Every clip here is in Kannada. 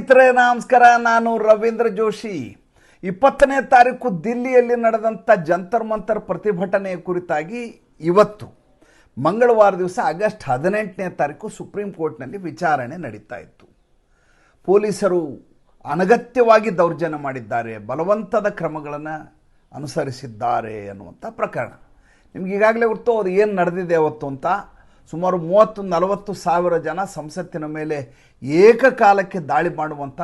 ಸ್ನೇಹಿತರೆ ನಮಸ್ಕಾರ. ನಾನು ರವೀಂದ್ರ ಜೋಶಿ. 20ನೇ ತಾರೀಕು ದಿಲ್ಲಿಯಲ್ಲಿ ನಡೆದಂಥ ಜಂತರ್ ಮಂತರ್ ಪ್ರತಿಭಟನೆಯ ಕುರಿತಾಗಿ ಇವತ್ತು ಮಂಗಳವಾರ ದಿವಸ ಆಗಸ್ಟ್ 18ನೇ ತಾರೀಕು ಸುಪ್ರೀಂ ಕೋರ್ಟ್ನಲ್ಲಿ ವಿಚಾರಣೆ ನಡೀತಾ ಇತ್ತು. ಪೊಲೀಸರು ಅನಗತ್ಯವಾಗಿ ದೌರ್ಜನ್ಯ ಮಾಡಿದ್ದಾರೆ, ಬಲವಂತದ ಕ್ರಮಗಳನ್ನು ಅನುಸರಿಸಿದ್ದಾರೆ ಅನ್ನುವಂಥ ಪ್ರಕರಣ. ನಿಮ್ಗೆ ಈಗಾಗಲೇ ಗೊತ್ತು ಅದು ಏನು ನಡೆದಿದೆ ಅವತ್ತು ಅಂತ. ಸುಮಾರು 30-40 ಸಾವಿರ ಜನ ಸಂಸತ್ತಿನ ಮೇಲೆ ಏಕಕಾಲಕ್ಕೆ ದಾಳಿ ಮಾಡುವಂಥ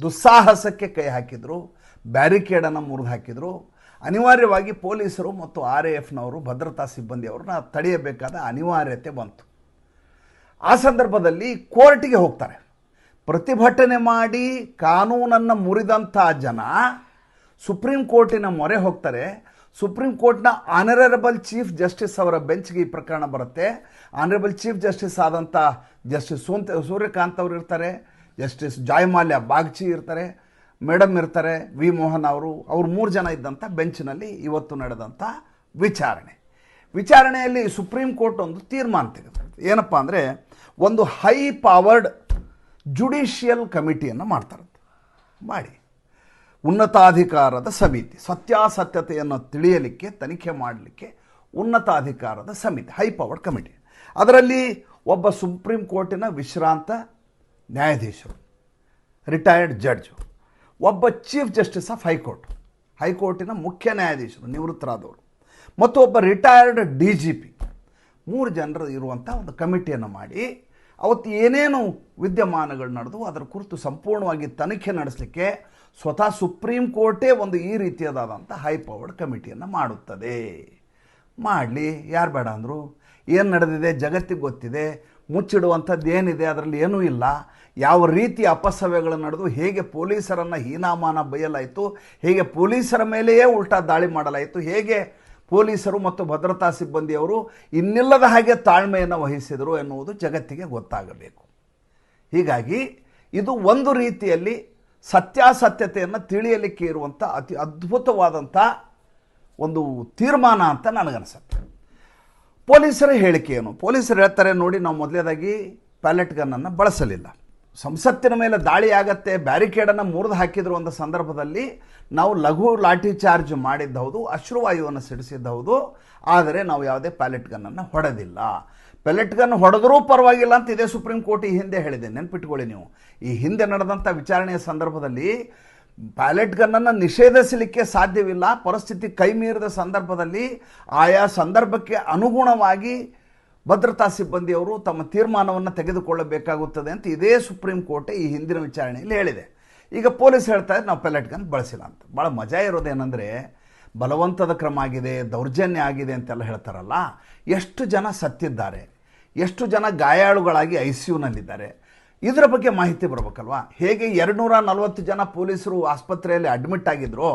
ದುಸ್ಸಾಹಸಕ್ಕೆ ಕೈ ಹಾಕಿದರು, ಬ್ಯಾರಿಕೇಡನ್ನು ಮುರಿದು ಹಾಕಿದರು. ಅನಿವಾರ್ಯವಾಗಿ ಪೊಲೀಸರು ಮತ್ತು RAFನವರು ಭದ್ರತಾ ಸಿಬ್ಬಂದಿಯವ್ರನ್ನ ತಡೆಯಬೇಕಾದ ಅನಿವಾರ್ಯತೆ ಬಂತು. ಆ ಸಂದರ್ಭದಲ್ಲಿ ಕೋರ್ಟಿಗೆ ಹೋಗ್ತಾರೆ. ಪ್ರತಿಭಟನೆ ಮಾಡಿ ಕಾನೂನನ್ನು ಮುರಿದಂಥ ಜನ ಸುಪ್ರೀಂ ಕೋರ್ಟಿನ ಮೊರೆ ಹೋಗ್ತಾರೆ. ಸುಪ್ರೀಂ ಕೋರ್ಟ್ನ ಆನರಬಲ್ ಚೀಫ್ ಜಸ್ಟಿಸ್ ಅವರ ಬೆಂಚ್ಗೆ ಈ ಪ್ರಕರಣ ಬರುತ್ತೆ. ಆನರಬಲ್ ಚೀಫ್ ಜಸ್ಟಿಸ್ ಆದಂಥ ಜಸ್ಟಿಸ್ ಸೂರ್ಯಕಾಂತ್ ಅವರು ಇರ್ತಾರೆ, ಜಸ್ಟಿಸ್ ಜಾಯಮಾಲ್ಯ ಬಾಗ್ಚಿ ಇರ್ತಾರೆ, ಮೇಡಮ್ ಇರ್ತಾರೆ, ವಿ ಮೋಹನ್ ಅವರು 3 ಜನ ಇದ್ದಂಥ ಬೆಂಚ್ನಲ್ಲಿ ಇವತ್ತು ನಡೆದಂಥ ವಿಚಾರಣೆಯಲ್ಲಿ ಸುಪ್ರೀಂ ಕೋರ್ಟ್ ಒಂದು ತೀರ್ಮಾನ ತೆಗೆದುಕೊಳ್ತು. ಏನಪ್ಪ ಅಂದರೆ, ಒಂದು ಹೈ ಪವರ್ಡ್ ಜುಡಿಷಿಯಲ್ ಕಮಿಟಿಯನ್ನು ಮಾಡಿ ಉನ್ನತಾಧಿಕಾರದ ಸಮಿತಿ, ಸತ್ಯಾಸತ್ಯತೆಯನ್ನು ತಿಳಿಯಲಿಕ್ಕೆ ತನಿಖೆ ಮಾಡಲಿಕ್ಕೆ ಉನ್ನತಾಧಿಕಾರದ ಸಮಿತಿ, ಹೈ ಪವರ್ಡ್ ಕಮಿಟಿ. ಅದರಲ್ಲಿ ಒಬ್ಬ ಸುಪ್ರೀಂ ಕೋರ್ಟಿನ ವಿಶ್ರಾಂತ ನ್ಯಾಯಾಧೀಶರು, ರಿಟೈರ್ಡ್ ಜಡ್ಜು, ಒಬ್ಬ ಚೀಫ್ ಜಸ್ಟಿಸ್ ಆಫ್ ಹೈಕೋರ್ಟಿನ ಮುಖ್ಯ ನ್ಯಾಯಾಧೀಶರು ನಿವೃತ್ತರಾದವರು, ಮತ್ತು ಒಬ್ಬ ರಿಟೈರ್ಡ್ DGP, 3 ಜನರು ಇರುವಂಥ ಒಂದು ಕಮಿಟಿಯನ್ನು ಮಾಡಿ ಅವತ್ತು ಏನೇನು ವಿದ್ಯಮಾನಗಳು ನಡೆದು ಅದರ ಕುರಿತು ಸಂಪೂರ್ಣವಾಗಿ ತನಿಖೆ ನಡೆಸಲಿಕ್ಕೆ ಸ್ವತಃ ಸುಪ್ರೀಂ ಕೋರ್ಟೇ ಒಂದು ಈ ರೀತಿಯಾದಂಥ ಹೈ ಪವರ್ಡ್ ಕಮಿಟಿಯನ್ನು ಮಾಡುತ್ತದೆ. ಮಾಡಲಿ, ಯಾರು ಬೇಡ ಅಂದರು. ಏನು ನಡೆದಿದೆ ಜಗತ್ತಿಗೆ ಗೊತ್ತಿದೆ. ಮುಚ್ಚಿಡುವಂಥದ್ದು ಏನಿದೆ ಅದರಲ್ಲಿ ಏನೂ ಇಲ್ಲ. ಯಾವ ರೀತಿ ಅಪಸವ್ಯಗಳು ನಡೆದು ಹೇಗೆ ಪೊಲೀಸರನ್ನು ಹೀನಾಮಾನ ಬೈಯಲಾಯಿತು, ಹೇಗೆ ಪೊಲೀಸರ ಮೇಲೆಯೇ ಉಲ್ಟಾ ದಾಳಿ ಮಾಡಲಾಯಿತು, ಹೇಗೆ ಪೊಲೀಸರು ಮತ್ತು ಭದ್ರತಾ ಸಿಬ್ಬಂದಿಯವರು ಇನ್ನಿಲ್ಲದ ಹಾಗೆ ತಾಳ್ಮೆಯನ್ನು ವಹಿಸಿದರು ಎನ್ನುವುದು ಜಗತ್ತಿಗೆ ಗೊತ್ತಾಗಬೇಕು. ಹೀಗಾಗಿ ಇದು ಒಂದು ರೀತಿಯಲ್ಲಿ ಸತ್ಯಾಸತ್ಯತೆಯನ್ನು ತಿಳಿಯಲಿಕ್ಕೆ ಇರುವಂಥ ಅತಿ ಅದ್ಭುತವಾದಂಥ ಒಂದು ತೀರ್ಮಾನ ಅಂತ ನನಗನ್ಸುತ್ತೆ. ಪೊಲೀಸರ ಹೇಳಿಕೆ ಏನು? ಪೊಲೀಸರು ಹೇಳ್ತಾರೆ, ನೋಡಿ, ನಾವು ಮೊದಲೇದಾಗಿ ಪ್ಯಾಲೆಟ್ ಗನ್ನನ್ನು ಬಳಸಲಿಲ್ಲ. ಸಂಸತ್ತಿನ ಮೇಲೆ ದಾಳಿ ಆಗತ್ತೆ, ಬ್ಯಾರಿಕೇಡನ್ನು ಮುರಿದು ಹಾಕಿದ್ರು ಒಂದು ಸಂದರ್ಭದಲ್ಲಿ ನಾವು ಲಘು ಲಾಠಿ ಚಾರ್ಜ್ ಮಾಡಿದ್ದು ಹೌದು, ಅಶ್ರುವಾಯುವನ್ನು ಸಿಡಿಸಿದ್ದು ಹೌದು, ಆದರೆ ನಾವು ಯಾವುದೇ ಪ್ಯಾಲೆಟ್ ಗನ್ನನ್ನು ಹೊಡೆದಿಲ್ಲ. ಪ್ಯಾಲೆಟ್ ಗನ್ ಹೊಡೆದರೂ ಪರವಾಗಿಲ್ಲ ಅಂತ ಇದೇ ಸುಪ್ರೀಂ ಕೋರ್ಟ್ ಈ ಹಿಂದೆ ಹೇಳಿದೆ, ನೆನ್ಪಿಟ್ಕೊಳ್ಳಿ ನೀವು. ಈ ಹಿಂದೆ ನಡೆದಂಥ ವಿಚಾರಣೆಯ ಸಂದರ್ಭದಲ್ಲಿ ಪ್ಯಾಲೆಟ್ ಗನ್ನನ್ನು ನಿಷೇಧಿಸಲಿಕ್ಕೆ ಸಾಧ್ಯವಿಲ್ಲ. ಪರಿಸ್ಥಿತಿ ಕೈ ಮೀರಿದ ಸಂದರ್ಭದಲ್ಲಿ ಆಯಾ ಸಂದರ್ಭಕ್ಕೆ ಅನುಗುಣವಾಗಿ ಭದ್ರತಾ ಸಿಬ್ಬಂದಿಯವರು ತಮ್ಮ ತೀರ್ಮಾನವನ್ನು ತೆಗೆದುಕೊಳ್ಳಬೇಕಾಗುತ್ತದೆ ಅಂತ ಇದೇ ಸುಪ್ರೀಂ ಕೋರ್ಟ್ ಈ ಹಿಂದಿನ ವಿಚಾರಣೆಯಲ್ಲಿ ಹೇಳಿದೆ. ಈಗ ಪೊಲೀಸ್ ಹೇಳ್ತಾ ಇದ್ದಾರೆ ನಾವು ಪ್ಯಾಲೆಟ್ ಗನ್ ಬಳಸಿಲ್ಲ ಅಂತ. ಭಾಳ ಮಜಾ ಇರೋದೇನೆಂದರೆ, ಬಲವಂತದ ಕ್ರಮ ಆಗಿದೆ, ದೌರ್ಜನ್ಯ ಆಗಿದೆ ಅಂತೆಲ್ಲ ಹೇಳ್ತಾರಲ್ಲ, ಎಷ್ಟು ಜನ ಸತ್ತಿದ್ದಾರೆ, ಎಷ್ಟು ಜನ ಗಾಯಾಳುಗಳಾಗಿ ICUನಲ್ಲಿದ್ದಾರೆ, ಇದರ ಬಗ್ಗೆ ಮಾಹಿತಿ ಬರಬೇಕಲ್ವಾ. ಹೇಗೆ 240 ಜನ ಪೊಲೀಸರು ಆಸ್ಪತ್ರೆಯಲ್ಲಿ ಅಡ್ಮಿಟ್ ಆಗಿದ್ರು,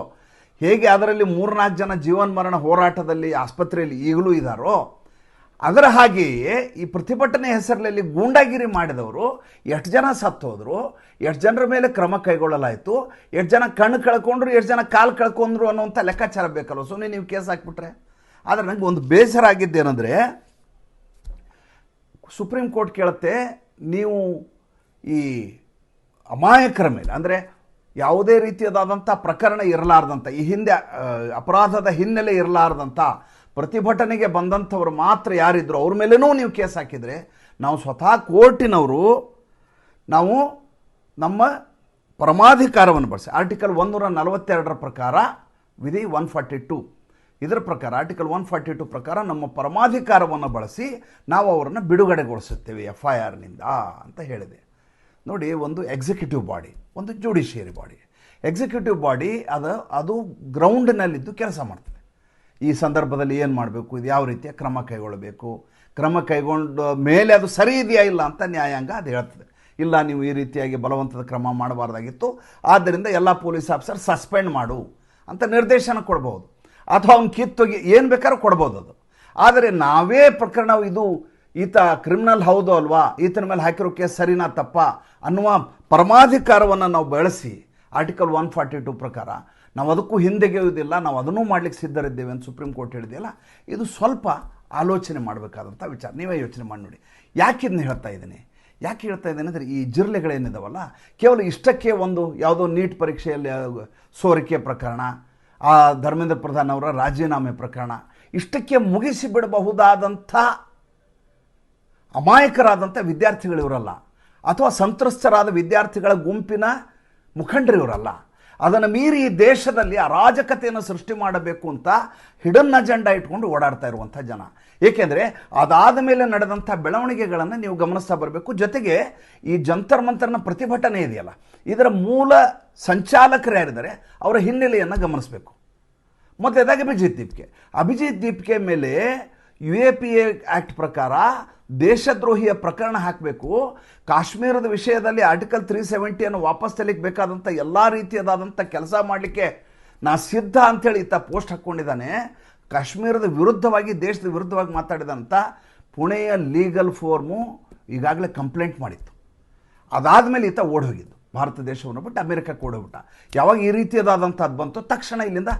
ಹೇಗೆ ಅದರಲ್ಲಿ 3-4 ಜನ ಜೀವನ್ಮರಣ ಹೋರಾಟದಲ್ಲಿ ಆಸ್ಪತ್ರೆಯಲ್ಲಿ ಈಗಲೂ ಇದ್ದಾರೋ, ಅದರ ಹಾಗೆಯೇ ಈ ಪ್ರತಿಭಟನೆ ಹೆಸರಲ್ಲಿ ಗೂಂಡಾಗಿರಿ ಮಾಡಿದವರು ಎಷ್ಟು ಜನ ಸತ್ತೋದ್ರು, ಎಷ್ಟು ಜನರ ಮೇಲೆ ಕ್ರಮ ಕೈಗೊಳ್ಳಲಾಯಿತು, ಎಷ್ಟು ಜನ ಕಣ್ಣು ಕಳ್ಕೊಂಡ್ರು, ಎಷ್ಟು ಜನ ಕಾಲು ಕಳ್ಕೊಂಡ್ರು ಅನ್ನೋಂಥ ಲೆಕ್ಕಾಚಾರ ಬೇಕಲ್ವ. ಸುಮ್ಮನೆ ನೀವು ಕೇಸ್ ಹಾಕ್ಬಿಟ್ರೆ. ಆದರೆ ನನಗೆ ಒಂದು ಬೇಸರ ಆಗಿದ್ದೇನೆಂದರೆ, ಸುಪ್ರೀಂ ಕೋರ್ಟ್ ಕೇಳುತ್ತೆ, ನೀವು ಈ ಅಮಾಯಕರ ಮೇಲೆ, ಅಂದರೆ ಯಾವುದೇ ರೀತಿಯಾದಂಥ ಪ್ರಕರಣ ಇರಲಾರ್ದಂಥ, ಈ ಹಿಂದೆ ಅಪರಾಧದ ಹಿನ್ನೆಲೆ ಇರಲಾರ್ದಂಥ ಪ್ರತಿಭಟನೆಗೆ ಬಂದಂಥವ್ರು ಮಾತ್ರ ಯಾರಿದ್ರು ಅವ್ರ ಮೇಲೇನೂ ನೀವು ಕೇಸ್ ಹಾಕಿದರೆ, ನಾವು ಸ್ವತಃ ಕೋರ್ಟಿನವರು ನಾವು ನಮ್ಮ ಪರಮಾಧಿಕಾರವನ್ನು ಬಳಸಿ ಆರ್ಟಿಕಲ್ 142 ಪ್ರಕಾರ, ವಿಧಿ 142 ಇದರ ಪ್ರಕಾರ, ಆರ್ಟಿಕಲ್ 142 ಪ್ರಕಾರ ನಮ್ಮ ಪರಮಾಧಿಕಾರವನ್ನು ಬಳಸಿ ನಾವು ಅವರನ್ನು ಬಿಡುಗಡೆಗೊಳಿಸುತ್ತೇವೆ FIRನಿಂದ ಅಂತ ಹೇಳಿದೆ. ನೋಡಿ, ಒಂದು ಎಕ್ಸಿಕ್ಯೂಟಿವ್ ಬಾಡಿ, ಒಂದು ಜುಡಿಷಿಯರಿ ಬಾಡಿ. ಎಕ್ಸಿಕ್ಯೂಟಿವ್ ಬಾಡಿ ಅದು ಗ್ರೌಂಡ್ನಲ್ಲಿದ್ದು ಕೆಲಸ ಮಾಡ್ತದೆ. ಈ ಸಂದರ್ಭದಲ್ಲಿ ಏನು ಮಾಡಬೇಕು, ಇದು ಯಾವ ರೀತಿಯ ಕ್ರಮ ಕೈಗೊಳ್ಳಬೇಕು, ಕ್ರಮ ಕೈಗೊಂಡ ಮೇಲೆ ಅದು ಸರಿ ಇದೆಯಾ ಇಲ್ಲ ಅಂತ ನ್ಯಾಯಾಂಗ ಅದು ಹೇಳ್ತದೆ. ಇಲ್ಲ, ನೀವು ಈ ರೀತಿಯಾಗಿ ಬಲವಂತದ ಕ್ರಮ ಮಾಡಬಾರ್ದಾಗಿತ್ತು, ಆದ್ದರಿಂದ ಎಲ್ಲ ಪೊಲೀಸ್ ಆಫೀಸರ್ ಸಸ್ಪೆಂಡ್ ಮಾಡು ಅಂತ ನಿರ್ದೇಶನ ಕೊಡ್ಬೋದು, ಅಥವಾ ಅವ್ನು ಕಿತ್ತೋಗಿ ಏನು ಬೇಕಾದ್ರೂ ಕೊಡ್ಬೋದು ಅದು. ಆದರೆ ನಾವೇ ಪ್ರಕರಣ ಇದು ಈತ ಕ್ರಿಮಿನಲ್ ಹೌದು ಅಲ್ವಾ, ಈತನ ಮೇಲೆ ಹಾಕಿರೋ ಕೇಸ್ ಸರಿನಾ ತಪ್ಪ ಅನ್ನುವ ಪರಮಾಧಿಕಾರವನ್ನು ನಾವು ಬಳಸಿ ಆರ್ಟಿಕಲ್ 142 ಪ್ರಕಾರ ನಾವು ಅದಕ್ಕೂ ಹಿಂದೆಗೆಯುವುದಿಲ್ಲ, ನಾವು ಅದನ್ನೂ ಮಾಡಲಿಕ್ಕೆ ಸಿದ್ಧರಿದ್ದೇವೆ ಅಂತ ಸುಪ್ರೀಂ ಕೋರ್ಟ್ ಹೇಳಿದೆಯಲ್ಲ, ಇದು ಸ್ವಲ್ಪ ಆಲೋಚನೆ ಮಾಡಬೇಕಾದಂಥ ವಿಚಾರ. ನೀವೇ ಯೋಚನೆ ಮಾಡಿ ನೋಡಿ. ಯಾಕೆ ಇದನ್ನ ಹೇಳ್ತಾ ಇದ್ದೀನಿ? ಯಾಕೆ ಹೇಳ್ತಾ ಇದ್ದೇನೆ ಅಂದರೆ ಈ ಜಿರಳೆಗಳೇನಿದಾವಲ್ಲ ಕೇವಲ ಇಷ್ಟಕ್ಕೆ ಒಂದು ಯಾವುದೋ ನೀಟ್ ಪರೀಕ್ಷೆಯಲ್ಲಿ ಸೋರಿಕೆ ಪ್ರಕರಣ, ಆ ಧರ್ಮೇಂದ್ರ ಪ್ರಧಾನ್ ಅವರ ರಾಜೀನಾಮೆ ಪ್ರಕರಣ, ಇಷ್ಟಕ್ಕೆ ಮುಗಿಸಿ ಬಿಡಬಹುದಾದಂಥ ಅಮಾಯಕರಾದಂಥ ವಿದ್ಯಾರ್ಥಿಗಳಿವರಲ್ಲ, ಅಥವಾ ಸಂತ್ರಸ್ತರಾದ ವಿದ್ಯಾರ್ಥಿಗಳ ಗುಂಪಿನ ಮುಖಂಡರಿವರಲ್ಲ. ಅದನ್ನು ಮೀರಿ ಈ ದೇಶದಲ್ಲಿ ಅರಾಜಕತೆಯನ್ನು ಸೃಷ್ಟಿ ಮಾಡಬೇಕು ಅಂತ ಹಿಡನ್ ಅಜೆಂಡಾ ಇಟ್ಕೊಂಡು ಓಡಾಡ್ತಾ ಇರುವಂಥ ಜನ. ಏಕೆಂದರೆ ಅದಾದ ಮೇಲೆ ನಡೆದಂಥ ಬೆಳವಣಿಗೆಗಳನ್ನು ನೀವು ಗಮನಿಸ್ತಾ ಬರಬೇಕು. ಜೊತೆಗೆ ಈ ಜಂತರ್ ಮಂತರ್ನ ಪ್ರತಿಭಟನೆ ಇದೆಯಲ್ಲ, ಇದರ ಮೂಲ ಸಂಚಾಲಕರು ಯಾರಿದ್ದಾರೆ ಅವರ ಹಿನ್ನೆಲೆಯನ್ನು ಗಮನಿಸಬೇಕು. ಮೊದಲೇದಾಗಿ ಅಭಿಜಿತ್ ದೀಪ್ಗೆ ಮೇಲೆ UAPA ಆ್ಯಕ್ಟ್ ಪ್ರಕಾರ ದೇಶದ್ರೋಹಿಯ ಪ್ರಕರಣ ಹಾಕಬೇಕು. ಕಾಶ್ಮೀರದ ವಿಷಯದಲ್ಲಿ ಆರ್ಟಿಕಲ್ 370 ವಾಪಸ್ ತೆಲಿಕ್ಕೆ ಬೇಕಾದಂಥ ಎಲ್ಲ ರೀತಿಯದಾದಂಥ ಕೆಲಸ ಮಾಡಲಿಕ್ಕೆ ನಾ ಸಿದ್ಧ ಅಂಥೇಳಿ ಈತ ಪೋಸ್ಟ್ ಹಾಕ್ಕೊಂಡಿದ್ದಾನೆ. ಕಾಶ್ಮೀರದ ವಿರುದ್ಧವಾಗಿ, ದೇಶದ ವಿರುದ್ಧವಾಗಿ ಮಾತಾಡಿದಂಥ ಪುಣೆಯ ಲೀಗಲ್ ಫೋರ್ಮು ಈಗಾಗಲೇ ಕಂಪ್ಲೇಂಟ್ ಮಾಡಿತ್ತು. ಅದಾದಮೇಲೆ ಈತ ಓಡಿ ಹೋಗಿದ್ದು, ಭಾರತ ದೇಶವನ್ನು ಬಿಟ್ಟು ಅಮೆರಿಕಕ್ಕೆ ಓಡೋಗ್ಬಿಟ್ಟ. ಯಾವಾಗ ಈ ರೀತಿಯದಾದಂಥದ್ದು ಬಂತು ತಕ್ಷಣ ಇಲ್ಲಿಂದ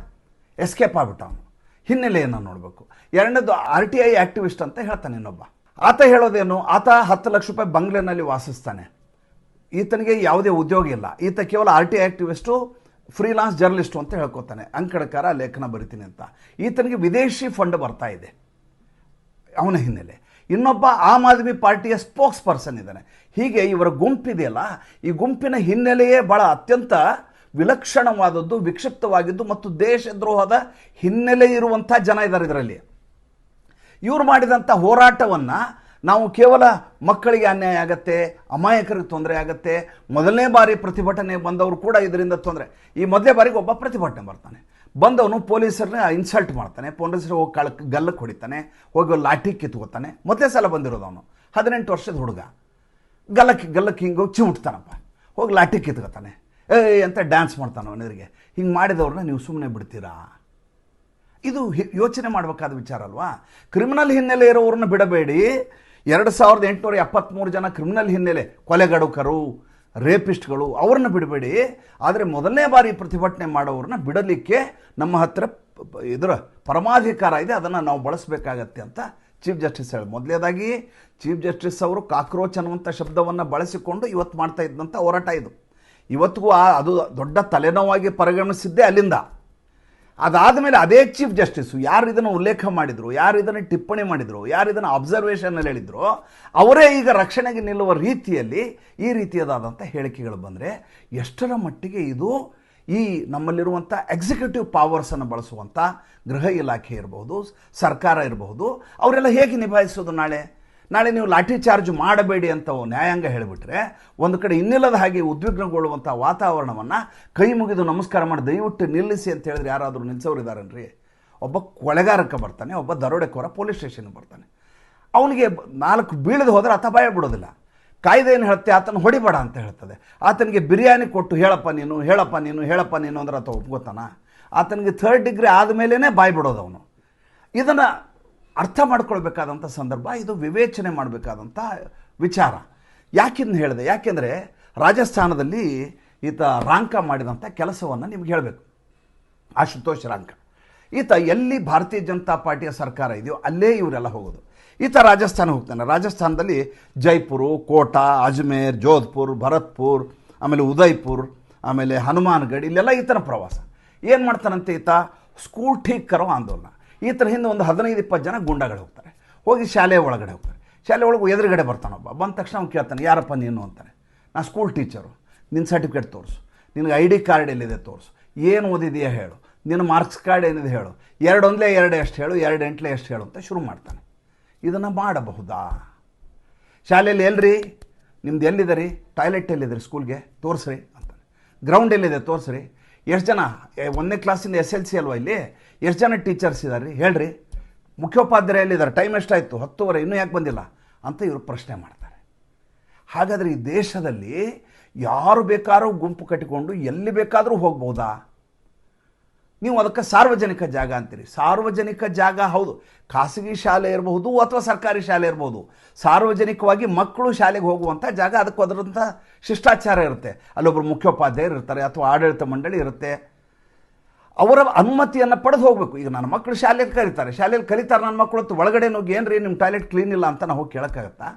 ಎಸ್ಕೇಪ್ ಆಗಿಬಿಟ್ಟ. ಅವನು ಹಿನ್ನೆಲೆಯನ್ನು ನೋಡಬೇಕು. ಎರಡನೇದು RTI ಆ್ಯಕ್ಟಿವಿಸ್ಟ್ ಅಂತ ಹೇಳ್ತಾನೆ ಇನ್ನೊಬ್ಬ. ಆತ ಹೇಳೋದೇನು, ಆತ 10 ಲಕ್ಷ ರೂಪಾಯಿ ಬಂಗ್ಲೆನಲ್ಲಿ ವಾಸಿಸ್ತಾನೆ, ಈತನಿಗೆ ಯಾವುದೇ ಉದ್ಯೋಗ ಇಲ್ಲ, ಈತ ಕೇವಲ RTI ಆ್ಯಕ್ಟಿವಿಸ್ಟು, ಫ್ರೀಲಾನ್ಸ್ ಜರ್ನಲಿಸ್ಟು ಅಂತ ಹೇಳ್ಕೊತಾನೆ, ಅಂಕಣಕಾರ, ಲೇಖನ ಬರಿತೀನಿ ಅಂತ. ಈತನಿಗೆ ವಿದೇಶಿ ಫಂಡ್ ಬರ್ತಾ ಇದೆ, ಅವನ ಹಿನ್ನೆಲೆ. ಇನ್ನೊಬ್ಬ ಆಮ್ ಆದ್ಮಿ ಪಾರ್ಟಿಯ ಸ್ಪೋಕ್ಸ್ ಪರ್ಸನ್ ಇದ್ದಾನೆ. ಹೀಗೆ ಇವರ ಗುಂಪಿದೆಯಲ್ಲ, ಈ ಗುಂಪಿನ ಹಿನ್ನೆಲೆಯೇ ಭಾಳ ಅತ್ಯಂತ ವಿಲಕ್ಷಣವಾದದ್ದು, ವಿಕ್ಷಿಪ್ತವಾಗಿದ್ದು ಮತ್ತು ದೇಶದ್ರೋಹದ ಹಿನ್ನೆಲೆ ಇರುವಂಥ ಜನ ಇದ್ದಾರೆ ಇದರಲ್ಲಿ. ಇವರು ಮಾಡಿದಂಥ ಹೋರಾಟವನ್ನು ನಾವು ಕೇವಲ ಮಕ್ಕಳಿಗೆ ಅನ್ಯಾಯ ಆಗತ್ತೆ, ಅಮಾಯಕರಿಗೆ ತೊಂದರೆ ಆಗತ್ತೆ, ಮೊದಲನೇ ಬಾರಿ ಪ್ರತಿಭಟನೆ ಬಂದವರು ಕೂಡ ಇದರಿಂದ ತೊಂದರೆ. ಈ ಮೊದಲನೇ ಬಾರಿಗೆ ಒಬ್ಬ ಪ್ರತಿಭಟನೆ ಬರ್ತಾನೆ, ಬಂದವನು ಪೊಲೀಸರನ್ನ ಇನ್ಸಲ್ಟ್ ಮಾಡ್ತಾನೆ, ಪೊಲೀಸರು ಹೋಗಿ ಗಲ್ಲಕ್ಕೆ ಹೊಡಿತಾನೆ, ಹೋಗಿ ಲಾಠಿ ಕಿತ್ಕೋತಾನೆ. ಮೊದಲೇ ಸಲ ಬಂದಿರೋದು ಅವನು 18 ವರ್ಷದ ಹುಡುಗ, ಗಲ್ಲಕ್ಕೆ ಹಿಂಗೆ ಹೋಗಿ ಚಿಮುಟ್ತಾನಪ್ಪ, ಹೋಗಿ ಲಾಠಿ ಕಿತ್ಕೋತಾನೆ, ಅಂತ ಡ್ಯಾನ್ಸ್ ಮಾಡ್ತಾನೆ ಅವನಿಗೆ. ಹಿಂಗೆ ಮಾಡಿದವ್ರನ್ನ ನೀವು ಸುಮ್ಮನೆ ಬಿಡ್ತೀರಾ? ಇದು ಯೋಚನೆ ಮಾಡಬೇಕಾದ ವಿಚಾರ ಅಲ್ವಾ? ಕ್ರಿಮಿನಲ್ ಹಿನ್ನೆಲೆ ಇರೋವ್ರನ್ನ ಬಿಡಬೇಡಿ. 2873 ಜನ ಕ್ರಿಮಿನಲ್ ಹಿನ್ನೆಲೆ, ಕೊಲೆಗಡುಕರು, ರೇಪಿಸ್ಟ್ಗಳು, ಅವ್ರನ್ನ ಬಿಡಬೇಡಿ. ಆದರೆ ಮೊದಲನೇ ಬಾರಿ ಪ್ರತಿಭಟನೆ ಮಾಡೋವ್ರನ್ನ ಬಿಡಲಿಕ್ಕೆ ನಮ್ಮ ಹತ್ರ ಇದರ ಪರಮಾಧಿಕಾರ ಇದೆ, ಅದನ್ನು ನಾವು ಬಳಸಬೇಕಾಗತ್ತೆ ಅಂತ ಚೀಫ್ ಜಸ್ಟಿಸ್ ಹೇಳಿ. ಮೊದಲನೇದಾಗಿ ಚೀಫ್ ಜಸ್ಟಿಸ್ ಅವರು ಕಾಕ್ರೋಚ್ ಅನ್ನುವಂಥ ಶಬ್ದವನ್ನು ಬಳಸಿಕೊಂಡು ಇವತ್ತು ಮಾಡ್ತಾ ಇದ್ದಂಥ ಹೋರಾಟ ಇದು. ಇವತ್ತಿಗೂ ಅದು ದೊಡ್ಡ ತಲೆನೋವಾಗಿ ಪರಿಗಣಿಸಿದ್ದೇ ಅಲ್ಲಿಂದ. ಅದಾದಮೇಲೆ ಅದೇ ಚೀಫ್ ಜಸ್ಟಿಸು ಯಾರು ಇದನ್ನು ಉಲ್ಲೇಖ ಮಾಡಿದರು, ಯಾರು ಇದನ್ನು ಟಿಪ್ಪಣಿ ಮಾಡಿದರು, ಯಾರು ಇದನ್ನು ಅಬ್ಸರ್ವೇಷನಲ್ಲಿ ಹೇಳಿದ್ರು, ಅವರೇ ಈಗ ರಕ್ಷಣೆಗೆ ನಿಲ್ಲುವ ರೀತಿಯಲ್ಲಿ ಈ ರೀತಿಯದಾದಂಥ ಹೇಳಿಕೆಗಳು ಬಂದರೆ ಎಷ್ಟರ ಮಟ್ಟಿಗೆ ಇದು ಈ ನಮ್ಮಲ್ಲಿರುವಂಥ ಎಕ್ಸಿಕ್ಯೂಟಿವ್ ಪವರ್ಸನ್ನು ಬಳಸುವಂಥ ಗೃಹ ಇಲಾಖೆ ಇರಬಹುದು, ಸರ್ಕಾರ ಇರಬಹುದು, ಅವರೆಲ್ಲ ಹೇಗೆ ನಿಭಾಯಿಸೋದು? ನಾಳೆ ನೀವು ಲಾಠಿ ಚಾರ್ಜ್ ಮಾಡಬೇಡಿ ಅಂತ ನ್ಯಾಯಾಂಗ ಹೇಳಿಬಿಟ್ರೆ ಒಂದು ಕಡೆ ಇನ್ನಿಲ್ಲದ ಹಾಗೆ ಉದ್ವಿಗ್ನಗೊಳ್ಳುವಂಥ ವಾತಾವರಣವನ್ನು ಕೈ ಮುಗಿದು ನಮಸ್ಕಾರ ಮಾಡಿ ದಯವಿಟ್ಟು ನಿಲ್ಲಿಸಿ ಅಂತ ಹೇಳಿದ್ರೆ ಯಾರಾದರೂ ನಿಲ್ಲಿಸೋರಿದ್ದಾರನ್ರಿ? ಒಬ್ಬ ಕೊಳೆಗಾರಕ್ಕೆ ಬರ್ತಾನೆ, ಒಬ್ಬ ದರೋಡೆಕೋರ ಪೊಲೀಸ್ ಸ್ಟೇಷನ್ಗೆ ಬರ್ತಾನೆ, ಅವನಿಗೆ 4 ಬೀಳದು ಹೋದರೆ ಆತ ಭಯ ಬಿಡೋದಿಲ್ಲ. ಕಾಯ್ದೆ ಏನು ಹೇಳುತ್ತೆ, ಆತನ ಹೊಡಿಬೇಡ ಅಂತ ಹೇಳ್ತದೆ. ಆತನಿಗೆ ಬಿರಿಯಾನಿ ಕೊಟ್ಟು ಹೇಳಪ್ಪ ನೀನು ಅಂದ್ರೆ ಆತ ಒಪ್ಕೋತಾನ? ಆತನಿಗೆ 3rd ಡಿಗ್ರಿ ಆದಮೇಲೆ ಬಾಯಿ ಬಿಡೋದು ಅವನು. ಇದನ್ನು ಅರ್ಥ ಮಾಡ್ಕೊಳ್ಬೇಕಾದಂಥ ಸಂದರ್ಭ ಇದು, ವಿವೇಚನೆ ಮಾಡಬೇಕಾದಂಥ ವಿಚಾರ. ಯಾಕಿಂದು ಹೇಳಿದೆ? ಯಾಕೆಂದರೆ ರಾಜಸ್ಥಾನದಲ್ಲಿ ಈತ ರಾಂಕ ಮಾಡಿದಂಥ ಕೆಲಸವನ್ನು ನಿಮ್ಗೆ ಹೇಳಬೇಕು. ಆಶುತೋಷ್ ರಾಂಕ ಈತ ಎಲ್ಲಿ ಭಾರತೀಯ ಜನತಾ ಪಾರ್ಟಿಯ ಸರ್ಕಾರ ಇದೆಯೋ ಅಲ್ಲೇ ಇವರೆಲ್ಲ ಹೋಗೋದು. ಈತ ರಾಜಸ್ಥಾನ ಹೋಗ್ತಾನೆ. ರಾಜಸ್ಥಾನದಲ್ಲಿ ಜೈಪುರ, ಕೋಟಾ, ಅಜ್ಮೇರ್, ಜೋಧ್ಪುರ್, ಭರತ್ಪುರ್, ಆಮೇಲೆ ಉದಯ್ಪುರ್, ಆಮೇಲೆ ಹನುಮಾನ್ಗಢ್, ಇಲ್ಲೆಲ್ಲ ಈತನ ಪ್ರವಾಸ. ಏನು ಮಾಡ್ತಾನಂತೆ ಈತ? ಸ್ಕೂಲ್ ಠೀಕ್ ಕರೋ ಆಂದೋಲನ. ಈತನ ಹಿಂದೆ ಒಂದು 15-20 ಜನ ಗುಂಡಗಳು ಹೋಗ್ತಾರೆ, ಹೋಗಿ ಶಾಲೆ ಒಳಗಡೆ ಹೋಗ್ತಾರೆ. ಶಾಲೆ ಒಳಗೆ ಎದುರುಗಡೆ ಬರ್ತಾನೊಬ್ಬ. ಬಂದ ತಕ್ಷಣ ಅವ್ನು ಕೇಳ್ತಾನೆ, ಯಾರಪ್ಪ ನೀನು ಅಂತಾನೆ. ನಾ ಸ್ಕೂಲ್ ಟೀಚರು, ನಿನ್ನ ಸರ್ಟಿಫಿಕೇಟ್ ತೋರಿಸು, ನಿನಗೆ ID ಕಾರ್ಡ್ ಎಲ್ಲಿದೆ ತೋರಿಸು, ಏನು ಓದಿದೆಯಾ ಹೇಳು, ನಿನ್ನ ಮಾರ್ಕ್ಸ್ ಕಾರ್ಡ್ ಏನಿದೆ ಹೇಳು, 2 ಒಂದಲೇ 2 ಎಷ್ಟು ಹೇಳು, 2 ಎಂಟ್ಲೆ ಎಷ್ಟು ಹೇಳು ಅಂತ ಶುರು ಮಾಡ್ತಾನೆ. ಇದನ್ನು ಮಾಡಬಹುದಾ? ಶಾಲೆಯಲ್ಲಿ ಎಲ್ರಿ ನಿಮ್ದು ಎಲ್ಲಿದೆ ರೀ, ಟಾಯ್ಲೆಟ್ ಎಲ್ಲಿದೆ ರೀ, ಸ್ಕೂಲ್ಗೆ ತೋರಿಸ್ರಿ ಅಂತಾನೆ. ಗ್ರೌಂಡ್ ಎಲ್ಲಿದೆ ತೋರಿಸ್ರಿ. ಎಷ್ಟು ಜನ 1ನೇ ಕ್ಲಾಸಿಂದ SLC ಅಲ್ವಾ, ಇಲ್ಲಿ ಎಷ್ಟು ಜನ ಟೀಚರ್ಸ್ ಇದ್ದಾರೆ ರೀ ಹೇಳ್ರಿ, ಮುಖ್ಯೋಪಾಧ್ಯಾಯ ಎಲ್ಲಿದ್ದಾರೆ, ಟೈಮ್ ಎಷ್ಟಾಯಿತು, 10:15, ಇನ್ನೂ ಯಾಕೆ ಬಂದಿಲ್ಲ ಅಂತ ಇವರು ಪ್ರಶ್ನೆ ಮಾಡ್ತಾರೆ. ಹಾಗಾದರೆ ಈ ದೇಶದಲ್ಲಿ ಯಾರು ಬೇಕಾದ್ರೂ ಗುಂಪು ಕಟ್ಟಿಕೊಂಡು ಎಲ್ಲಿ ಬೇಕಾದರೂ ಹೋಗ್ಬೋದಾ? ನೀವು ಅದಕ್ಕೆ ಸಾರ್ವಜನಿಕ ಜಾಗ ಅಂತೀರಿ. ಸಾರ್ವಜನಿಕ ಜಾಗ ಹೌದು, ಖಾಸಗಿ ಶಾಲೆ ಇರಬಹುದು ಅಥವಾ ಸರ್ಕಾರಿ ಶಾಲೆ ಇರ್ಬೋದು. ಸಾರ್ವಜನಿಕವಾಗಿ ಮಕ್ಕಳು ಶಾಲೆಗೆ ಹೋಗುವಂಥ ಜಾಗ, ಅದಕ್ಕೆ ಅದರಂಥ ಶಿಷ್ಟಾಚಾರ ಇರುತ್ತೆ. ಅಲ್ಲೊಬ್ಬರು ಮುಖ್ಯೋಪಾಧ್ಯಾಯರು ಇರ್ತಾರೆ ಅಥವಾ ಆಡಳಿತ ಮಂಡಳಿ ಇರುತ್ತೆ. ಅವರ ಅನುಮತಿಯನ್ನು ಪಡೆದು ಹೋಗಬೇಕು. ಈಗ ನನ್ನ ಮಕ್ಕಳು ಶಾಲೆಯಲ್ಲಿ ಕಲಿತಾರೆ, ಶಾಲೆಯಲ್ಲಿ ಕಲಿತಾರೆ ನನ್ನ ಮಕ್ಕಳು ಹೊತ್ತು ಒಳಗಡೆ ಹೋಗಿ ಏನ್ರಿ ನಿಮ್ಮ ಟಾಯ್ಲೆಟ್ ಕ್ಲೀನ್ ಇಲ್ಲ ಅಂತ ನಾವು ಹೋಗಿ ಕೇಳೋಕ್ಕಾಗತ್ತಾ?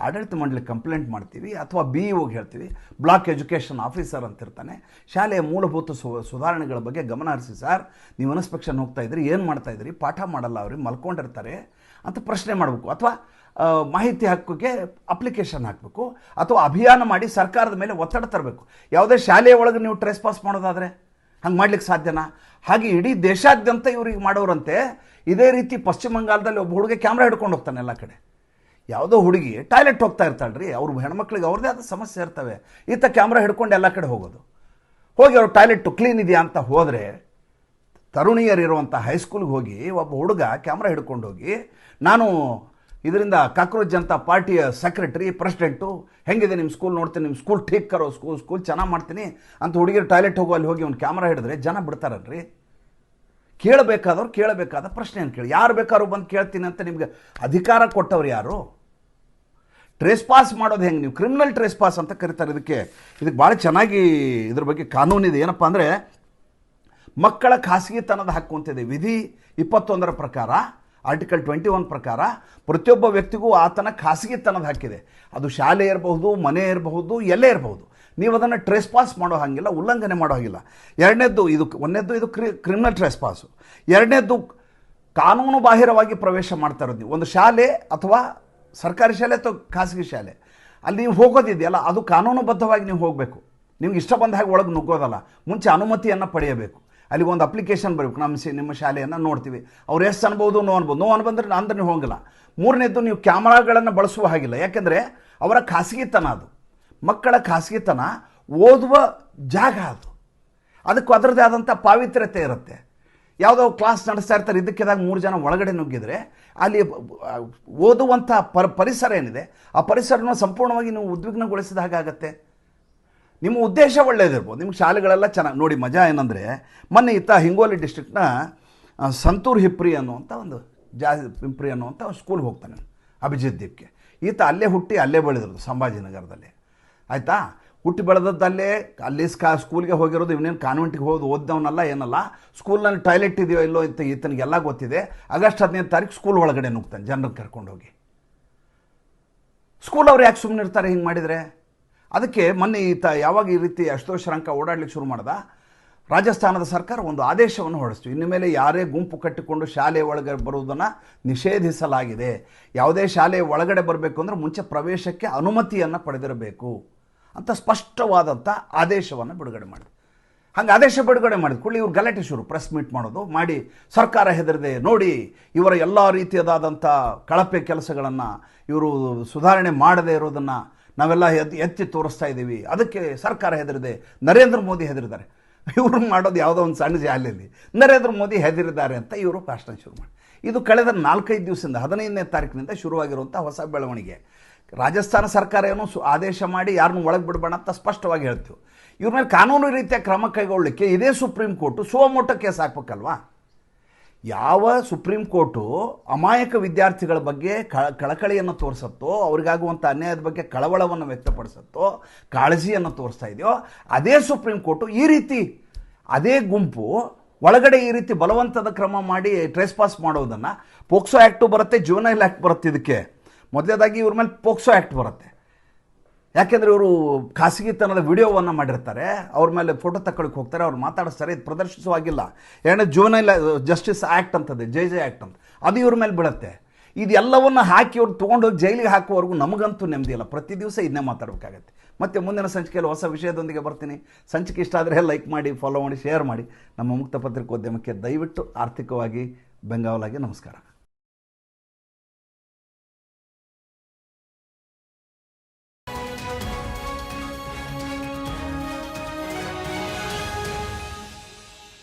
ಆಡಳಿತ ಮಂಡಳಿಗೆ ಕಂಪ್ಲೇಂಟ್ ಮಾಡ್ತೀವಿ ಅಥವಾ BEOಗೆ ಹೇಳ್ತೀವಿ, ಬ್ಲಾಕ್ ಎಜುಕೇಷನ್ ಆಫೀಸರ್ ಅಂತ ಇರ್ತಾನೆ, ಶಾಲೆಯ ಮೂಲಭೂತ ಸುಧಾರಣೆಗಳ ಬಗ್ಗೆ ಗಮನ ಹರಿಸಿ ಸರ್, ನೀವು ಇನ್ಸ್ಪೆಕ್ಷನ್ ಹೋಗ್ತಾ ಇದ್ರಿ, ಏನು ಮಾಡ್ತಾ ಇದ್ರಿ, ಪಾಠ ಮಾಡಲ್ಲ ಅವ್ರಿಗೆ ಮಲ್ಕೊಂಡಿರ್ತಾರೆ ಅಂತ ಪ್ರಶ್ನೆ ಮಾಡಬೇಕು. ಅಥವಾ ಮಾಹಿತಿ ಹಕ್ಕಿಗೆ ಅಪ್ಲಿಕೇಶನ್ ಹಾಕಬೇಕು, ಅಥವಾ ಅಭಿಯಾನ ಮಾಡಿ ಸರ್ಕಾರದ ಮೇಲೆ ಒತ್ತಡ ತರಬೇಕು. ಯಾವುದೇ ಶಾಲೆಯ ಒಳಗೆ ನೀವು ಟ್ರೆಸ್ ಪಾಸ್ ಮಾಡೋದಾದರೆ ಹಂಗೆ ಮಾಡ್ಲಿಕ್ಕೆ ಸಾಧ್ಯನಾ? ಹಾಗೆ ಇಡೀ ದೇಶಾದ್ಯಂತ ಇವ್ರಿಗೆ ಮಾಡೋರಂತೆ ಇದೇ ರೀತಿ ಪಶ್ಚಿಮ ಬಂಗಾಳದಲ್ಲಿ ಒಬ್ಬ ಹುಡುಗಿ ಕ್ಯಾಮ್ರಾ ಹಿಡ್ಕೊಂಡು ಹೋಗ್ತಾನೆ ಎಲ್ಲ ಕಡೆ. ಯಾವುದೋ ಹುಡುಗಿ ಟಾಯ್ಲೆಟ್ ಹೋಗ್ತಾ ಇರ್ತಾಳ್ರಿ, ಅವ್ರ ಹೆಣ್ಮಕ್ಳಿಗೆ ಅವ್ರದ್ದೇ ಆದ ಸಮಸ್ಯೆ ಇರ್ತವೆ, ಈತ ಕ್ಯಾಮ್ರಾ ಹಿಡ್ಕೊಂಡು ಎಲ್ಲ ಕಡೆ ಹೋಗೋದು. ಹೋಗಿ ಅವ್ರು ಟಾಯ್ಲೆಟ್ ಕ್ಲೀನ್ ಇದೆಯಾ ಅಂತ ಹೋದರೆ, ತರುಣಿಯರಿರುವಂಥ ಹೈಸ್ಕೂಲ್ಗೆ ಹೋಗಿ ಒಬ್ಬ ಹುಡುಗ ಕ್ಯಾಮ್ರಾ ಹಿಡ್ಕೊಂಡು ಹೋಗಿ, ನಾನು ಇದರಿಂದ ಕಾಕ್ರೋಚ್ ಜನತಾ ಪಾರ್ಟಿಯ ಸೆಕ್ರೆಟರಿ ಪ್ರೆಸಿಡೆಂಟು, ಹೆಂಗಿದೆ ನಿಮ್ಮ ಸ್ಕೂಲ್ ನೋಡ್ತೀನಿ, ನಿಮ್ಮ ಸ್ಕೂಲ್ ಠೀಕ್ ಕರೋ, ಸ್ಕೂಲ್ ಚೆನ್ನಾಗಿ ಮಾಡ್ತೀನಿ ಅಂತ ಹುಡುಗಿರು ಟಾಯ್ಲೆಟ್ ಹೋಗೋ ಅಲ್ಲಿ ಹೋಗಿ ಒಂದು ಕ್ಯಾಮ್ರಾ ಹಿಡಿದ್ರೆ ಜನ ಬಿಡ್ತಾರಲ್ರಿ? ಕೇಳಬೇಕಾದವ್ರು ಕೇಳಬೇಕಾದ ಪ್ರಶ್ನೆಯನ್ನು ಕೇಳಿ. ಯಾರು ಬೇಕಾದ್ರೂ ಬಂದು ಕೇಳ್ತೀನಿ ಅಂತ ನಿಮ್ಗೆ ಅಧಿಕಾರ ಕೊಟ್ಟವ್ರು ಯಾರು? ಟ್ರೇಸ್ ಪಾಸ್ ಮಾಡೋದು ಹೆಂಗೆ? ನೀವು ಕ್ರಿಮಿನಲ್ ಟ್ರೇಸ್ ಪಾಸ್ ಅಂತ ಕರೀತಾರೆ ಇದಕ್ಕೆ ಭಾಳ ಚೆನ್ನಾಗಿ ಇದ್ರ ಬಗ್ಗೆ ಕಾನೂನಿದೆ. ಏನಪ್ಪ ಅಂದರೆ, ಮಕ್ಕಳ ಖಾಸಗಿತನದ ಹಕ್ಕು ಅಂತಿದೆ. ವಿಧಿ 21 ಪ್ರಕಾರ, ಆರ್ಟಿಕಲ್ 21 ಪ್ರಕಾರ ಪ್ರತಿಯೊಬ್ಬ ವ್ಯಕ್ತಿಗೂ ಆತನ ಖಾಸಗಿತನದ ಹಕ್ಕಿದೆ. ಅದು ಶಾಲೆ ಇರಬಹುದು, ಮನೆ ಇರಬಹುದು, ಎಲ್ಲೇ ಇರಬಹುದು. ನೀವು ಅದನ್ನು ಟ್ರೇಸ್ ಪಾಸ್ ಮಾಡೋ ಹಾಗಿಲ್ಲ, ಉಲ್ಲಂಘನೆ ಮಾಡೋ ಹಾಗಿಲ್ಲ. ಒಂದನೇದ್ದು ಇದು ಕ್ರಿಮಿನಲ್ ಟ್ರೇಸ್ ಪಾಸು. ಎರಡನೇದ್ದು ಕಾನೂನು ಬಾಹಿರವಾಗಿ ಪ್ರವೇಶ ಮಾಡ್ತಾ ಇರೋದು. ನೀವು ಒಂದು ಶಾಲೆ ಅಥವಾ ಸರ್ಕಾರಿ ಶಾಲೆ ಅಥವಾ ಖಾಸಗಿ ಶಾಲೆ ಅಲ್ಲಿ ನೀವು ಹೋಗೋದಿದೆಯಲ್ಲ, ಅದು ಕಾನೂನುಬದ್ಧವಾಗಿ ನೀವು ಹೋಗಬೇಕು. ನಿಮ್ಗೆ ಇಷ್ಟ ಬಂದ ಹಾಗೆ ಒಳಗೆ ನುಗ್ಗೋದಲ್ಲ, ಮುಂಚೆ ಅನುಮತಿಯನ್ನು ಪಡೆಯಬೇಕು. ಅಲ್ಲಿಗೆ ಒಂದು ಅಪ್ಲಿಕೇಶನ್ ಬರಬೇಕು, ನಿಮ್ಮ ಶಾಲೆಯನ್ನು ನೋಡ್ತೀವಿ, ಅವ್ರು ಎಷ್ಟು ಅನ್ಬೋದು, ನೋ ಅನ್ಬಂದ್ರೆ ಅಂದ್ರೆ ನೀವು ಹೋಗಿಲ್ಲ. ಮೂರನೇದ್ದು, ನೀವು ಕ್ಯಾಮ್ರಾಗಳನ್ನು ಬಳಸುವ ಹಾಗಿಲ್ಲ, ಯಾಕೆಂದರೆ ಅವರ ಖಾಸಗಿತನ ಅದು. ಮಕ್ಕಳ ಖಾಸಗಿತನ ಓದುವ ಜಾಗ ಅದು, ಅದಕ್ಕೂ ಅದರದ್ದೇ ಆದಂಥ ಪಾವಿತ್ರ್ಯತೆ ಇರುತ್ತೆ. ಯಾವುದೋ ಕ್ಲಾಸ್ ನಡೆಸ್ತಾ ಇರ್ತಾರೆ, ಇದಕ್ಕಿದಾಗ 3 ಜನ ಒಳಗಡೆ ನುಗ್ಗಿದ್ರೆ ಅಲ್ಲಿ ಓದುವಂಥ ಪರಿಸರ ಏನಿದೆ, ಆ ಪರಿಸರನ ಸಂಪೂರ್ಣವಾಗಿ ನೀವು ಉದ್ವಿಗ್ನಗೊಳಿಸಿದ ಹಾಗಾಗತ್ತೆ. ನಿಮ್ಮ ಉದ್ದೇಶ ಒಳ್ಳೆಯದಿರ್ಬೋದು, ನಿಮ್ಗೆ ಶಾಲೆಗಳೆಲ್ಲ ಚೆನ್ನಾಗಿ ನೋಡಿ. ಮಜಾ ಏನಂದರೆ, ಮೊನ್ನೆ ಹಿಂಗೋಲಿ ಡಿಸ್ಟ್ರಿಕ್ಟ್ನ ಸಂತೂರ್ ಹಿಪ್ರಿ ಅನ್ನುವಂಥ ಒಂದು ಪಿಂಪ್ರಿ ಅನ್ನುವಂಥ ಒಂದು ಸ್ಕೂಲ್ಗೆ ಹೋಗ್ತಾನೆ ಅಭಿಜಿತ್ ದೀಪ್ಗೆ. ಈತ ಅಲ್ಲೇ ಹುಟ್ಟಿ ಅಲ್ಲೇ ಬೆಳೆದಿರೋದು, ಸಂಭಾಜಿನಗರದಲ್ಲಿ. ಆಯಿತಾ? ಹುಟ್ಟಿ ಬೆಳೆದದ್ದಲ್ಲೇ, ಅಲ್ಲಿ ಸ್ಕೂಲ್ಗೆ ಹೋಗಿರೋದು. ಇವನೇನು ಕಾನ್ವೆಂಟಿಗೆ ಹೋಗಿ ಓದ್ದವನಲ್ಲ, ಏನಲ್ಲ. ಸ್ಕೂಲ್ನಲ್ಲಿ ಟಾಯ್ಲೆಟ್ ಇದೆಯೋ ಇಲ್ಲೋ ಅಂತ ಈತನಿಗೆಲ್ಲ ಗೊತ್ತಿದೆ. ಆಗಸ್ಟ್ 15ನೇ ತಾರೀಕು ಸ್ಕೂಲ್ ಒಳಗಡೆ ನುಗ್ತಾನೆ ಜನರಿಗೆ ಕರ್ಕೊಂಡೋಗಿ. ಸ್ಕೂಲ್ ಅವ್ರು ಯಾಕೆ ಸುಮ್ಮನೆ ಇರ್ತಾರೆ ಹಿಂಗೆ ಮಾಡಿದರೆ? ಅದಕ್ಕೆ ಮೊನ್ನೆ ಯಾವಾಗ ಈ ರೀತಿ ಅಶುತೋಷ್ ರಂಕ ಓಡಾಡ್ಲಿಕ್ಕೆ ಶುರು ಮಾಡ್ದ, ರಾಜಸ್ಥಾನದ ಸರ್ಕಾರ ಒಂದು ಆದೇಶವನ್ನು ಹೊರಡಿಸ್ತು. ಇನ್ನು ಮೇಲೆ ಯಾರೇ ಗುಂಪು ಕಟ್ಟಿಕೊಂಡು ಶಾಲೆ ಒಳಗೆ ಬರುವುದನ್ನು ನಿಷೇಧಿಸಲಾಗಿದೆ. ಯಾವುದೇ ಶಾಲೆ ಒಳಗಡೆ ಬರಬೇಕು ಅಂದರೆ ಮುಂಚೆ ಪ್ರವೇಶಕ್ಕೆ ಅನುಮತಿಯನ್ನು ಪಡೆದಿರಬೇಕು ಅಂತ ಸ್ಪಷ್ಟವಾದಂಥ ಆದೇಶವನ್ನು ಬಿಡುಗಡೆ ಮಾಡಿದೆ. ಹಂಗೆ ಆದೇಶ ಬಿಡುಗಡೆ ಮಾಡಿದ ಕೂಡಲೇ ಇವ್ರು ಗಲಾಟೆ ಶುರು, ಪ್ರೆಸ್ ಮೀಟ್ ಮಾಡೋದು ಮಾಡಿ, ಸರ್ಕಾರ ಹೆದರಿದೆ ನೋಡಿ, ಇವರ ಎಲ್ಲ ರೀತಿಯಾದಂಥ ಕಳಪೆ ಕೆಲಸಗಳನ್ನು ಇವರು ಸುಧಾರಣೆ ಮಾಡದೇ ಇರೋದನ್ನು ನಾವೆಲ್ಲ ಎತ್ತಿ ತೋರಿಸ್ತಾ ಇದ್ದೀವಿ, ಅದಕ್ಕೆ ಸರ್ಕಾರ ಹೆದರಿದೆ, ನರೇಂದ್ರ ಮೋದಿ ಹೆದರಿದ್ದಾರೆ. ಇವರು ಮಾಡೋದು ಯಾವುದೋ ಒಂದು ಸಣ್ಣ ಶಾಲೆಯಲ್ಲಿ ನರೇಂದ್ರ ಮೋದಿ ಹೆದರಿದ್ದಾರೆ ಅಂತ ಇವರು ಭಾಷಣ ಶುರು ಮಾಡಿ. ಇದು ಕಳೆದ 4-5 ದಿವಸದಿಂದ 15ನೇ ತಾರೀಕಿನಿಂದ ಶುರುವಾಗಿರುವಂಥ ಹೊಸ ಬೆಳವಣಿಗೆ. ರಾಜಸ್ಥಾನ ಸರ್ಕಾರ ಏನೋ ಆದೇಶ ಮಾಡಿ ಯಾರನ್ನೂ ಒಳಗೆ ಬಿಡಬೇಡ ಅಂತ ಸ್ಪಷ್ಟವಾಗಿ ಹೇಳ್ತೀವಿ. ಇವ್ರ ಮೇಲೆ ಕಾನೂನು ರೀತಿಯ ಕ್ರಮ ಕೈಗೊಳ್ಳಲಿಕ್ಕೆ ಇದೇ ಸುಪ್ರೀಂ ಕೋರ್ಟು ಸುವಮೋಟೋ ಕೇಸ್ ಹಾಕ್ಬೇಕಲ್ವಾ? ಯಾವ ಸುಪ್ರೀಂ ಕೋರ್ಟು ಅಮಾಯಕ ವಿದ್ಯಾರ್ಥಿಗಳ ಬಗ್ಗೆ ಕಳಕಳಿಯನ್ನು ತೋರಿಸುತ್ತೋ, ಅವರಿಗಾಗುವಂಥ ಅನ್ಯಾಯದ ಬಗ್ಗೆ ಕಳವಳವನ್ನು ವ್ಯಕ್ತಪಡಿಸುತ್ತೋ, ಕಾಳಜಿಯನ್ನು ತೋರಿಸ್ತಾ ಇದೆಯೋ, ಅದೇ ಸುಪ್ರೀಂ ಕೋರ್ಟು ಈ ರೀತಿ ಅದೇ ಗುಂಪು ಒಳಗಡೆ ಈ ರೀತಿ ಬಲವಂತದ ಕ್ರಮ ಮಾಡಿ ಟ್ರೇಸ್ ಪಾಸ್ ಮಾಡೋದನ್ನು, ಪೋಕ್ಸೋ ಆ್ಯಕ್ಟು ಬರುತ್ತೆ, ಜುವೆನೈಲ್ ಆ್ಯಕ್ಟ್ ಬರುತ್ತೆ. ಇದಕ್ಕೆ ಮೊದಲೇದಾಗಿ ಇವ್ರ ಮೇಲೆ ಪೋಕ್ಸೋ ಆ್ಯಕ್ಟ್ ಬರುತ್ತೆ. ಯಾಕೆಂದರೆ ಇವರು ಖಾಸಗಿತನದ ವಿಡಿಯೋವನ್ನು ಮಾಡಿರ್ತಾರೆ, ಅವ್ರ ಮೇಲೆ ಫೋಟೋ ತಗೊಳ್ಳಿಕ್ಕೆ ಹೋಗ್ತಾರೆ, ಅವ್ರು ಮಾತಾಡಿಸ್ತಾರೆ, ಇದು ಪ್ರದರ್ಶಿಸುವಾಗಿಲ್ಲ. ಎರಡನೇ ಜುವೆನೈಲ್ ಜಸ್ಟಿಸ್ ಆ್ಯಕ್ಟ್ ಅಂತದೆ, JJ ಆ್ಯಕ್ಟ್ ಅಂತ, ಅದು ಇವ್ರ ಮೇಲೆ ಬೀಳುತ್ತೆ. ಇದೆಲ್ಲವನ್ನು ಹಾಕಿ ಇವ್ರು ತೊಗೊಂಡೋಗಿ ಜೈಲಿಗೆ ಹಾಕುವವರೆಗೂ ನಮಗಂತೂ ನೆಮ್ಮದಿ ಇಲ್ಲ. ಪ್ರತಿ ದಿವಸ ಇದನ್ನೇ ಮಾತಾಡಬೇಕಾಗತ್ತೆ. ಮತ್ತು ಮುಂದಿನ ಸಂಚಿಕೆಯಲ್ಲಿ ಹೊಸ ವಿಷಯದೊಂದಿಗೆ ಬರ್ತೀನಿ. ಸಂಚಿಕೆ ಇಷ್ಟ ಆದರೆ ಲೈಕ್ ಮಾಡಿ, ಫಾಲೋ ಮಾಡಿ, ಶೇರ್ ಮಾಡಿ. ನಮ್ಮ ಮುಕ್ತ ಪತ್ರಿಕೋದ್ಯಮಕ್ಕೆ ದಯವಿಟ್ಟು ಆರ್ಥಿಕವಾಗಿ ಬೆಂಗಾವಲಾಗಿ ನಮಸ್ಕಾರ.